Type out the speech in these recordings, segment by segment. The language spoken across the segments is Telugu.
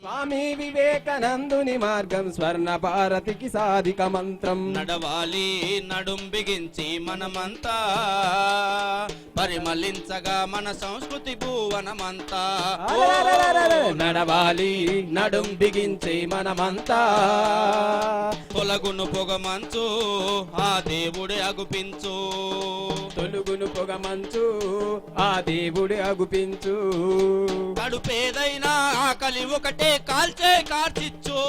స్వామి వివేకానందుని మార్గం స్వర్ణ భారతికి సాధిక మంత్రం. నడవాలి నడుం బిగించి మనమంతా, పరిమళించగా మన సంస్కృతి భువనమంతా. నడవాలి నడుం బిగించి మనమంతా, తొలగును పొగమంచు ఆ దేవుడే అగుపించు. తొలుగును పొగమంచు ఆ దేవుడే అగుపించు. కడుపేదైనా ఆకలి ఒకటే కాల్చే కార్చిచ్చు.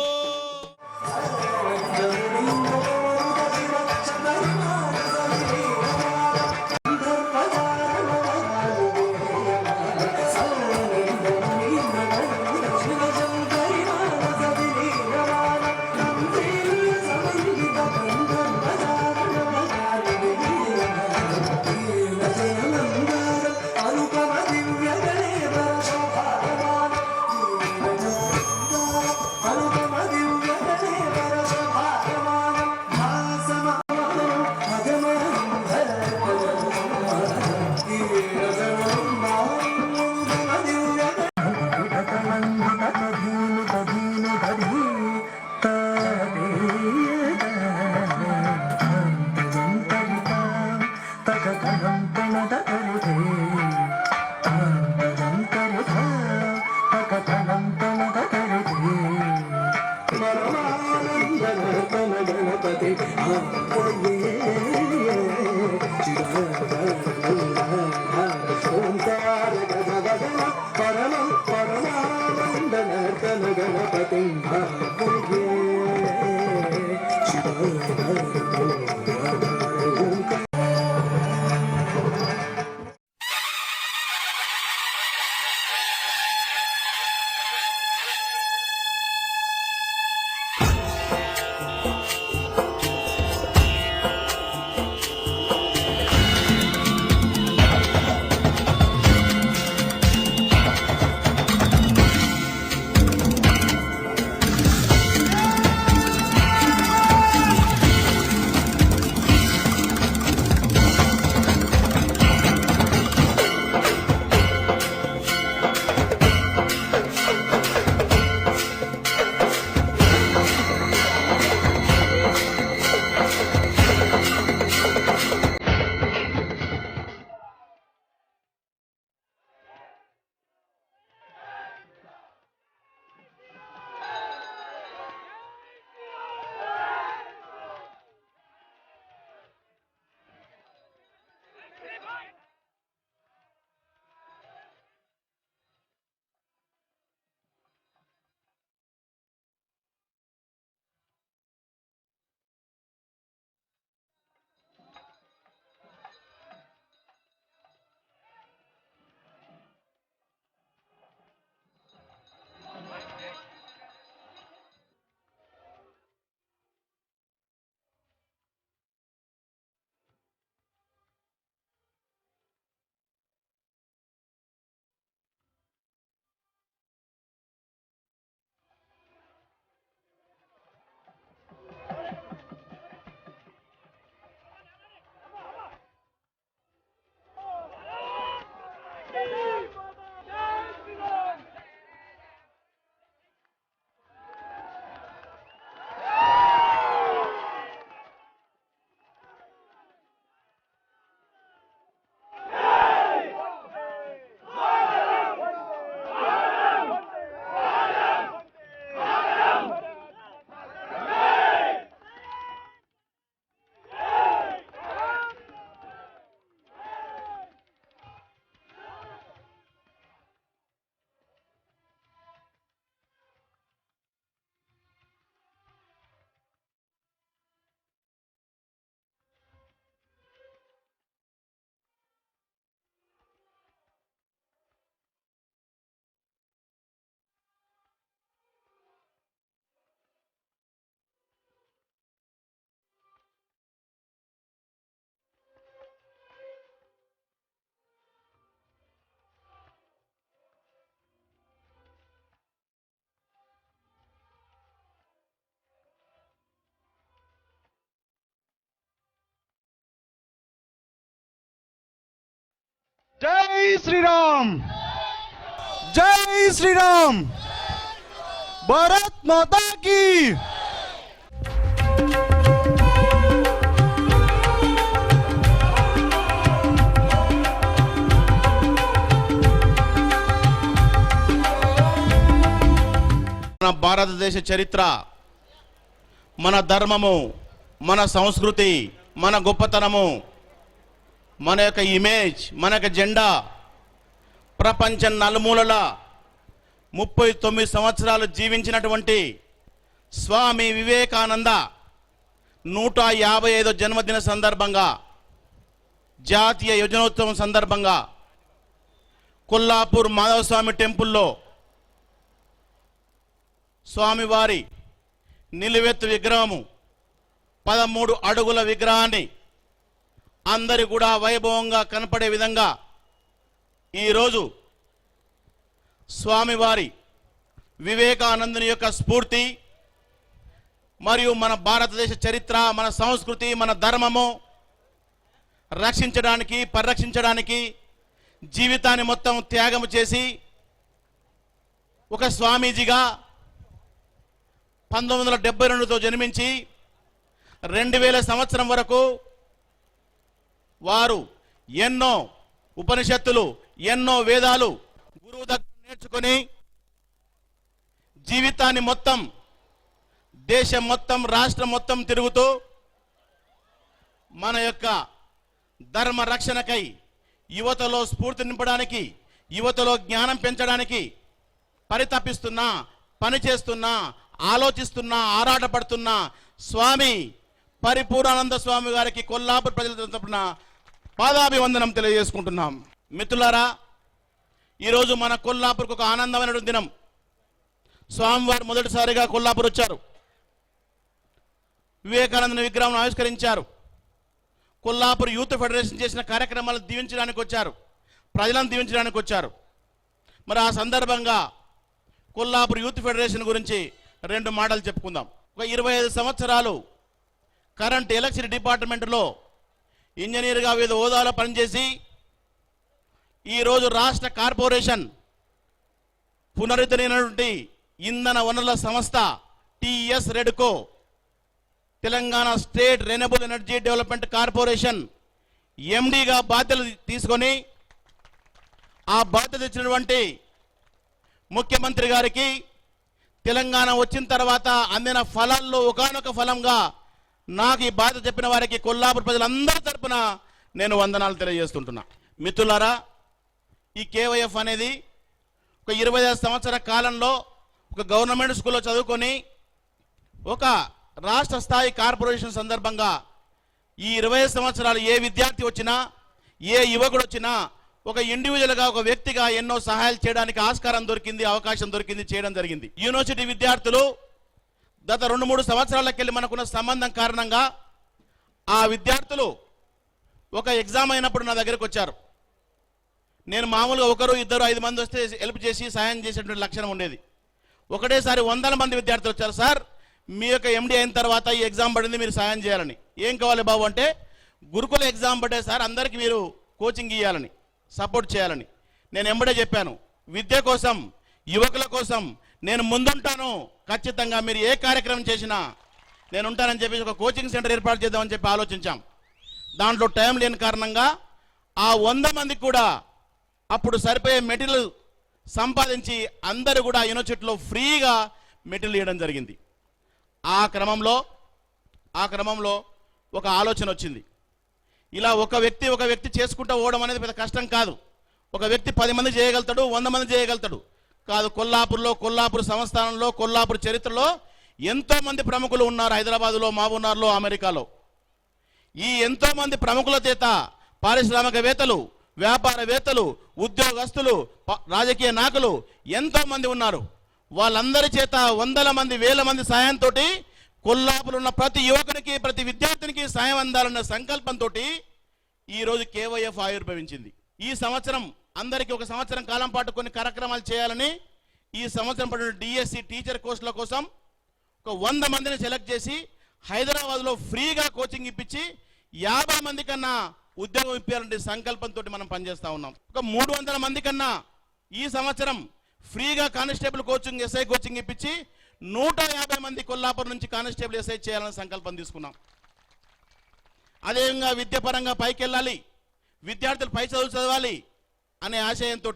జై శ్రీరామ్, జై శ్రీరామ్. భారత్ మాతా కీ. మన భారతదేశ చరిత్ర, మన ధర్మము, మన సంస్కృతి, మన గొప్పతనము, మన యొక్క ఇమేజ్, మన యొక్క జెండా ప్రపంచం నలుమూలల 39 సంవత్సరాలు జీవించినటువంటి స్వామి వివేకానంద 155వ జన్మదిన సందర్భంగా, జాతీయ యువజనోత్సవం సందర్భంగా కొల్లాపూర్ మాధవస్వామి టెంపుల్లో స్వామివారి నిలువెత్తు విగ్రహము 13 అడుగుల విగ్రహాన్ని అందరి కూడా వైభవంగా కనపడే విధంగా ఈరోజు స్వామివారి వివేకానందుని యొక్క స్ఫూర్తి మరియు మన భారతదేశ చరిత్ర, మన సంస్కృతి, మన ధర్మము రక్షించడానికి, పరిరక్షించడానికి జీవితాన్ని మొత్తం త్యాగం చేసి ఒక స్వామీజీగా 1972తో జన్మించి 2000 సంవత్సరం వరకు వారు ఎన్నో ఉపనిషత్తులు, ఎన్నో వేదాలు గురువు దగ్గర నేర్చుకొని జీవితాన్ని మొత్తం దేశం మొత్తం, రాష్ట్రం మొత్తం తిరుగుతూ మన యొక్క ధర్మ రక్షణకై యువతలో స్ఫూర్తి నింపడానికి, యువతలో జ్ఞానం పెంచడానికి పరితపిస్తున్నా, పనిచేస్తున్నా, ఆలోచిస్తున్నా, ఆరాటపడుతున్న స్వామి పరిపూర్ణానంద స్వామి గారికి కొల్లాపూర్ ప్రజల తరపున పాదాభివందనం తెలియజేసుకుంటున్నాం. మిత్రులారా, ఈరోజు మన కొల్లాపూర్కు ఒక ఆనందమైన దినం. స్వామివారు మొదటిసారిగా కొల్లాపూర్ వచ్చారు. వివేకానంద విగ్రహం ఆవిష్కరించారు. కొల్లాపూర్ యూత్ ఫెడరేషన్ చేసిన కార్యక్రమాలను దీవించడానికి వచ్చారు, ప్రజలను దీవించడానికి వచ్చారు. మరి ఆ సందర్భంగా కొల్లాపూర్ యూత్ ఫెడరేషన్ గురించి 2 మాటలు చెప్పుకుందాం. ఒక 25 సంవత్సరాలు కరెంట్ ఎలక్ట్రిసిటీ డిపార్ట్మెంట్లో ఇంజనీర్గా వివిధ హోదాలో పనిచేసి ఈరోజు రాష్ట్ర కార్పొరేషన్ పునరుద్ధరణటువంటి ఇంధన వనరుల సంస్థ TS Redco, Telangana state renewable energy development corporation ఎండిగా బాధ్యతలు తీసుకొని ఆ బాధ్యత ఇచ్చినటువంటి ముఖ్యమంత్రి గారికి తెలంగాణ వచ్చిన తర్వాత అందిన ఫలాల్లో ఒకానొక ఫలంగా నాకు ఈ బాధ్యత చెప్పిన వారికి కొల్లాపూర్ ప్రజలందరి తరపున నేను వందనాలు తెలియజేస్తుంటున్నా. మిత్రులారా, ఈ కేవైఎఫ్ అనేది ఒక 25 సంవత్సరాల కాలంలో ఒక గవర్నమెంట్ స్కూల్లో చదువుకొని ఒక రాష్ట్ర స్థాయి కార్పొరేషన్ సందర్భంగా ఈ 25 సంవత్సరాలు ఏ విద్యార్థి వచ్చినా, ఏ యువకుడు వచ్చినా ఒక ఇండివిజువల్గా, ఒక వ్యక్తిగా ఎన్నో సహాయాలు చేయడానికి ఆస్కారం దొరికింది, అవకాశం దొరికింది, చేయడం జరిగింది. యూనివర్సిటీ విద్యార్థులు గత 2-3 సంవత్సరాలకెళ్ళి మనకున్న సంబంధం కారణంగా ఆ విద్యార్థులు ఒక ఎగ్జామ్ అయినప్పుడు నా దగ్గరకు వచ్చారు. నేను మామూలుగా 1, 2, 5 మంది వస్తే హెల్ప్ చేసి సహాయం చేసేటువంటి లక్షణం ఉండేది. ఒకటేసారి 100 మంది విద్యార్థులు వచ్చారు. సార్, మీ యొక్క ఎండి అయిన తర్వాత ఈ ఎగ్జామ్ పడింది, మీరు సహాయం చేయాలని. ఏం కావాలి బాబు అంటే, గురుకుల ఎగ్జామ్ పడ్డే సార్, అందరికీ మీరు కోచింగ్ ఇవ్వాలని, సపోర్ట్ చేయాలని. నేను ఎంబడే చెప్పాను, విద్య కోసం, యువకుల కోసం నేను ముందుంటాను, ఖచ్చితంగా మీరు ఏ కార్యక్రమం చేసినా నేను ఉంటానని చెప్పి ఒక కోచింగ్ సెంటర్ ఏర్పాటు చేద్దామని చెప్పి ఆలోచించాం. దాంట్లో టైం లేని కారణంగా ఆ 100 మందికి కూడా అప్పుడు సరిపోయే మెటీరియల్ సంపాదించి అందరూ కూడా యూనివర్సిటీలో ఫ్రీగా మెటీరియల్ ఇవ్వడం జరిగింది. ఆ క్రమంలో ఒక ఆలోచన వచ్చింది. ఇలా ఒక వ్యక్తి చేసుకుంటూ పోవడం అనేది పెద్ద కష్టం కాదు. ఒక వ్యక్తి 10 మంది చేయగలుగుతాడు, 100 మంది చేయగలుగుతాడు కాదు. కొల్లాపూర్ సంస్థానంలో, కొల్లాపూర్ చరిత్రలో ఎంతో మంది ప్రముఖులు ఉన్నారు. హైదరాబాదులో, మహబూబ్నగర్లో, అమెరికాలో. ఈ ఎంతో మంది ప్రముఖుల చేత పారిశ్రామికవేత్తలు, వ్యాపారవేత్తలు, ఉద్యోగస్తులు, రాజకీయ నాయకులు ఎంతో మంది ఉన్నారు. వాళ్ళందరి చేత వందల మంది, వేల మంది సాయంతో కొల్లాపూర్ ఉన్న ప్రతి యువకునికి, ప్రతి విద్యార్థినికి సాయం అందాలన్న సంకల్పంతో ఈరోజు కేవైఎఫ్ ఆవిర్భవించింది. ఈ సంవత్సరం అందరికీ ఒక సంవత్సరం కాలం పాటు కొన్ని కార్యక్రమాలు చేయాలని ఈ సంవత్సరం పడిన డిఎస్సి టీచర్ కోర్సుల కోసం ఒక 100 మందిని సెలెక్ట్ చేసి హైదరాబాద్లో ఫ్రీగా కోచింగ్ ఇప్పించి 50 మంది కన్నా ఉద్యోగం ఇప్పించాలంటే సంకల్పంతో మనం పనిచేస్తూ ఉన్నాం. ఒక 300 మంది కన్నా ఈ సంవత్సరం ఫ్రీగా కానిస్టేబుల్ కోచింగ్, ఎస్ఐ కోచింగ్ ఇప్పించి 150 మంది కొల్లాపూర్ నుంచి కానిస్టేబుల్ ఎస్ఐ చేయాలని సంకల్పం తీసుకున్నాం. అదేవిధంగా విద్యాపరంగా పైకి వెళ్ళాలి, విద్యార్థులు పై చదువులు చదవాలి అనే ఆశయంతో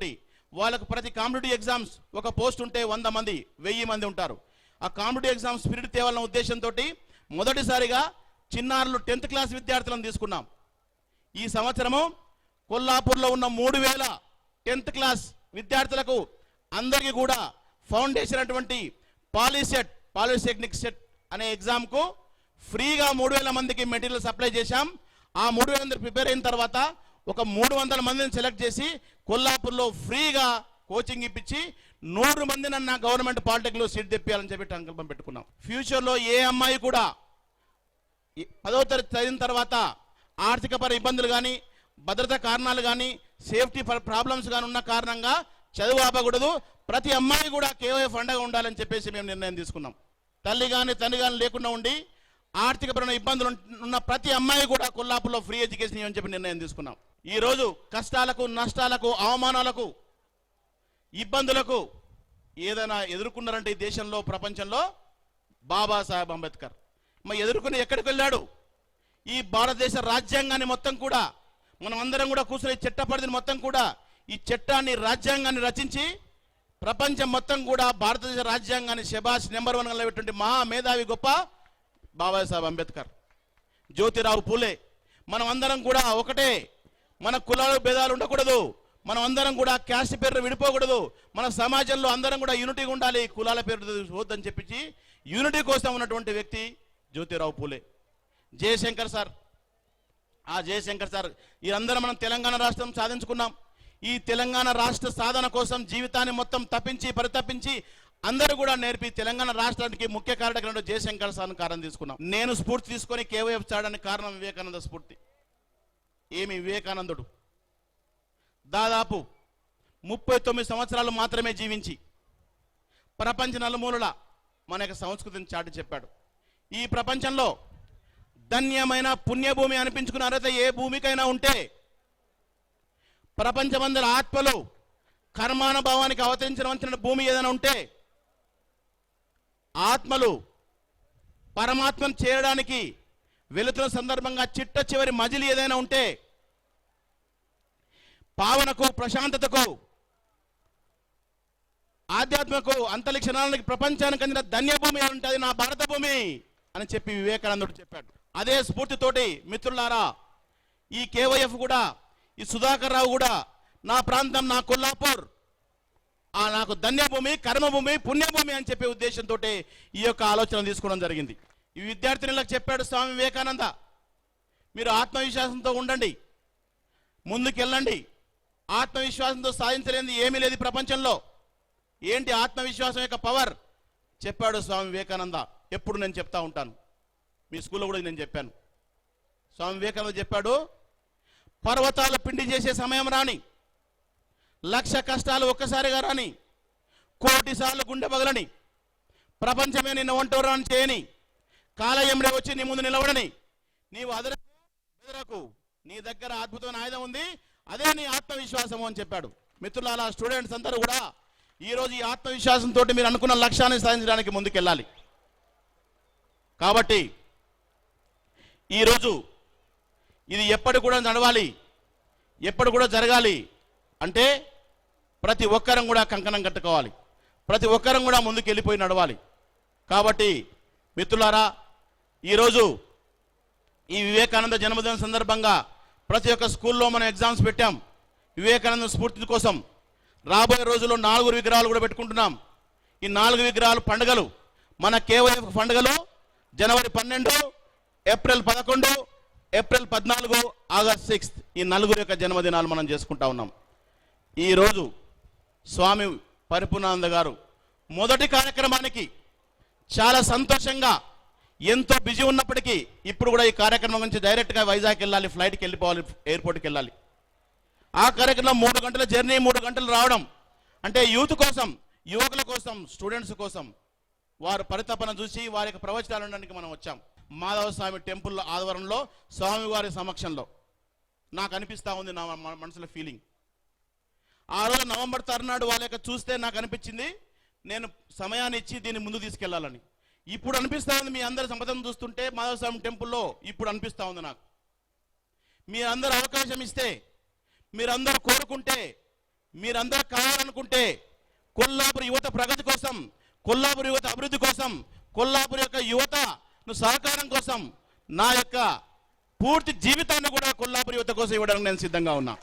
వాళ్ళకు ప్రతి కాంపిటేటివ్ ఎగ్జామ్స్ ఒక పోస్ట్ ఉంటే 100 మంది 1000 మంది ఉంటారు. ఆ కాంపిటేటివ్ ఎగ్జామ్స్ స్పిరిట్ తేవాలన్న ఉద్దేశంతో మొదటిసారిగా చిన్నారులు 10th క్లాస్ విద్యార్థులను తీసుకున్నాం. ఈ సంవత్సరము కొల్లాపూర్లో ఉన్న 3000 10th క్లాస్ విద్యార్థులకు అందరికీ కూడా ఫౌండేషన్ అటువంటి పాలిటెక్నిక్ సెట్ అనే ఎగ్జామ్కు ఫ్రీగా 3000 మందికి మెటీరియల్ సప్లై చేశాం. ఆ 3000 మంది ప్రిపేర్ అయిన తర్వాత ఒక 300 మందిని సెలెక్ట్ చేసి కొల్లాపూర్లో ఫ్రీగా కోచింగ్ ఇప్పించి 100 మందిని అన్న గవర్నమెంట్ పాలిటెక్నిక్లో సీట్ తెప్పియాలని చెప్పి సంకల్పం పెట్టుకున్నాం. ఫ్యూచర్లో ఏ అమ్మాయి కూడా 10వ తరగతి చదివిన తర్వాత ఆర్థికపర ఇబ్బందులు కానీ, భద్రతా కారణాలు కానీ, సేఫ్టీ ప్రాబ్లమ్స్ కానీ ఉన్న కారణంగా చదువు ఆపకూడదు. ప్రతి అమ్మాయి కూడా కేవైఎఫ్ అండగా ఉండాలని చెప్పేసి మేము నిర్ణయం తీసుకున్నాం. తల్లి కానీ తండ్రి కానీ లేకుండా ఉండి ఆర్థికపరమైన ఇబ్బందులు ఉన్న ప్రతి అమ్మాయి కూడా కొల్లాపూర్లో ఫ్రీ ఎడ్యుకేషన్ ఇవ్వని చెప్పి నిర్ణయం తీసుకున్నాం. ఈరోజు కష్టాలకు, నష్టాలకు, అవమానాలకు, ఇబ్బందులకు ఏదైనా ఎదుర్కొన్నారంటే ఈ దేశంలో, ప్రపంచంలో బాబాసాహెబ్ అంబేద్కర్. మరి ఎదుర్కొని ఎక్కడికి వెళ్ళాడు? ఈ భారతదేశ రాజ్యాంగాన్ని మొత్తం కూడా మనం అందరం కూడా కూర్చొని చట్టపరిధిని మొత్తం కూడా ఈ చట్టాన్ని, రాజ్యాంగాన్ని రచించి ప్రపంచం మొత్తం కూడా భారతదేశ రాజ్యాంగాన్ని శబాష్ నెంబర్ 1 నిలబెట్టినటువంటి మహా మేధావి గొప్ప బాబాసాహెబ్ అంబేద్కర్, జ్యోతిరావు పూలే. మనం అందరం కూడా ఒకటే. మన కులాల భేదాలు ఉండకూడదు. మనం అందరం కూడా క్యాస్ట్ పేరు విడిపోకూడదు. మన సమాజంలో అందరం కూడా యూనిటీగా ఉండాలి, కులాల పేరు వద్దని చెప్పించి యూనిటీ కోసం ఉన్నటువంటి వ్యక్తి జ్యోతిరావు పూలే. జయశంకర్ సార్, ఆ జయశంకర్ సార్, వీరందరం మనం తెలంగాణ రాష్ట్రం సాధించుకున్నాం. ఈ తెలంగాణ రాష్ట్ర సాధన కోసం జీవితాన్ని మొత్తం తప్పించి పరితపించి అందరూ కూడా నేర్పి తెలంగాణ రాష్ట్రానికి ముఖ్య కారకుడు జయశంకర్ సార్ను కారణం తీసుకున్నాం. నేను స్ఫూర్తి తీసుకొని కేవైఎఫ్ చేయడానికి కారణం వివేకానంద స్ఫూర్తి. ఏమి వివేకానందుడు దాదాపు 39 సంవత్సరాలు మాత్రమే జీవించి ప్రపంచ నలుమూలల మన యొక్క సంస్కృతిని చాటి చెప్పాడు. ఈ ప్రపంచంలో ధన్యమైన పుణ్యభూమి అనిపించుకున్న అర్హత ఏ భూమికైనా ఉంటే ప్రపంచమందరి ఆత్మలు కర్మానుభవానికి అవతరించిన భూమి ఏదైనా ఉంటే, ఆత్మలు పరమాత్మను చేరడానికి వెళుతున్న సందర్భంగా చిట్ట చివరి మజిలి ఏదైనా ఉంటే, పావనకు, ప్రశాంతతకు, ఆధ్యాత్మకు, అంతరిక్షణానికి, ప్రపంచానికి అందిన ధన్యభూమి ఉంటుంది నా భారత భూమి అని చెప్పి వివేకానందుడు చెప్పాడు. అదే స్ఫూర్తితోటి మిత్రులారా, ఈ కేవైఎఫ్ కూడా, ఈ సుధాకర్ రావు కూడా నా ప్రాంతం, నా కొల్లాపూర్ నాకు ధన్యభూమి, కర్మభూమి, పుణ్యభూమి అని చెప్పే ఉద్దేశంతో ఈ యొక్క ఆలోచన తీసుకోవడం జరిగింది. ఈ విద్యార్థినులకు చెప్పాడు స్వామి వివేకానంద, మీరు ఆత్మవిశ్వాసంతో ఉండండి, ముందుకెళ్ళండి. ఆత్మవిశ్వాసంతో సాధించలేనిది ఏమీ లేదు ప్రపంచంలో. ఏంటి ఆత్మవిశ్వాసం యొక్క పవర్ చెప్పాడు స్వామి వివేకానంద. ఎప్పుడు నేను చెప్తా ఉంటాను, మీ స్కూల్లో కూడా నేను చెప్పాను. స్వామి వివేకానంద చెప్పాడు, పర్వతాలు పిండి చేసే సమయం రాని, 1,00,000 కష్టాలు ఒక్కసారిగా రాని, 1,000,000 సార్లు గుండె పగలని, ప్రపంచమే నిన్ను ఒంటరిని చేయని, కాలయంలో వచ్చి నీ ముందు నిలబడని, నీవు బెదరకు, నీ దగ్గర అద్భుతమైన ఆయుధం ఉంది, అదే నీ ఆత్మవిశ్వాసము అని చెప్పాడు. మిత్రులారా, స్టూడెంట్స్ అందరూ కూడా ఈరోజు ఈ ఆత్మవిశ్వాసంతో మీరు అనుకున్న లక్ష్యాన్ని సాధించడానికి ముందుకెళ్ళాలి. కాబట్టి ఈరోజు ఇది ఎప్పటి కూడా నడవాలి, ఎప్పటి కూడా జరగాలి అంటే ప్రతి ఒక్కరం కూడా కంకణం కట్టుకోవాలి, ప్రతి ఒక్కరం కూడా ముందుకు వెళ్ళిపోయి నడవాలి. కాబట్టి మిత్రులారా, ఈరోజు ఈ వివేకానంద జన్మదిన సందర్భంగా ప్రతి ఒక్క స్కూల్లో మనం ఎగ్జామ్స్ పెట్టాం. వివేకానంద స్ఫూర్తి కోసం రాబోయే రోజుల్లో 4 విగ్రహాలు కూడా పెట్టుకుంటున్నాం. ఈ 4 విగ్రహాలు పండుగలు, మన కేవైఎఫ్ పండుగలు జనవరి 12, ఏప్రిల్ 11, ఏప్రిల్ 14, ఆగస్ట్ 6 ఈ 4 యొక్క జన్మదినాలు మనం చేసుకుంటా ఉన్నాం. ఈరోజు స్వామి పరిపూర్ణానంద గారు మొదటి కార్యక్రమానికి చాలా సంతోషంగా, ఎంతో బిజీ ఉన్నప్పటికీ ఇప్పుడు కూడా ఈ కార్యక్రమం నుంచి డైరెక్ట్గా వైజాగ్ వెళ్ళాలి, ఫ్లైట్కి వెళ్ళిపోవాలి, ఎయిర్పోర్ట్కి వెళ్ళాలి. ఆ కార్యక్రమం 3 గంటల జర్నీ, 3 గంటలు రావడం అంటే యూత్ కోసం, యువకుల కోసం, స్టూడెంట్స్ కోసం వారు పరితపన చూసి వారి యొక్క ప్రవచనాలు ఉండడానికి మనం వచ్చాం. మాధవ స్వామి టెంపుల్ ఆధ్వర్యంలో స్వామివారి సమక్షంలో నాకు అనిపిస్తూ ఉంది, నా మనసులో ఫీలింగ్. ఆ రోజు నవంబర్ 3 నాడు వాళ్ళ యొక్క చూస్తే నాకు అనిపించింది, నేను సమయాన్ని ఇచ్చి దీన్ని ముందు తీసుకెళ్లాలని. ఇప్పుడు అనిపిస్తా ఉంది, మీ అందరి సంపదను చూస్తుంటే మాధవస్వామి టెంపుల్లో ఇప్పుడు అనిపిస్తా ఉంది నాకు. మీరందరూ అవకాశం ఇస్తే, మీరందరూ కోరుకుంటే, మీరందరూ కావాలనుకుంటే కొల్లాపూర్ యువత ప్రగతి కోసం, కొల్లాపూర్ యువత అభివృద్ధి కోసం, కొల్లాపూర్ యొక్క యువత సహకారం కోసం నా యొక్క పూర్తి జీవితాన్ని కూడా కొల్లాపూర్ యువత కోసం ఇవ్వడానికి నేను సిద్ధంగా ఉన్నా.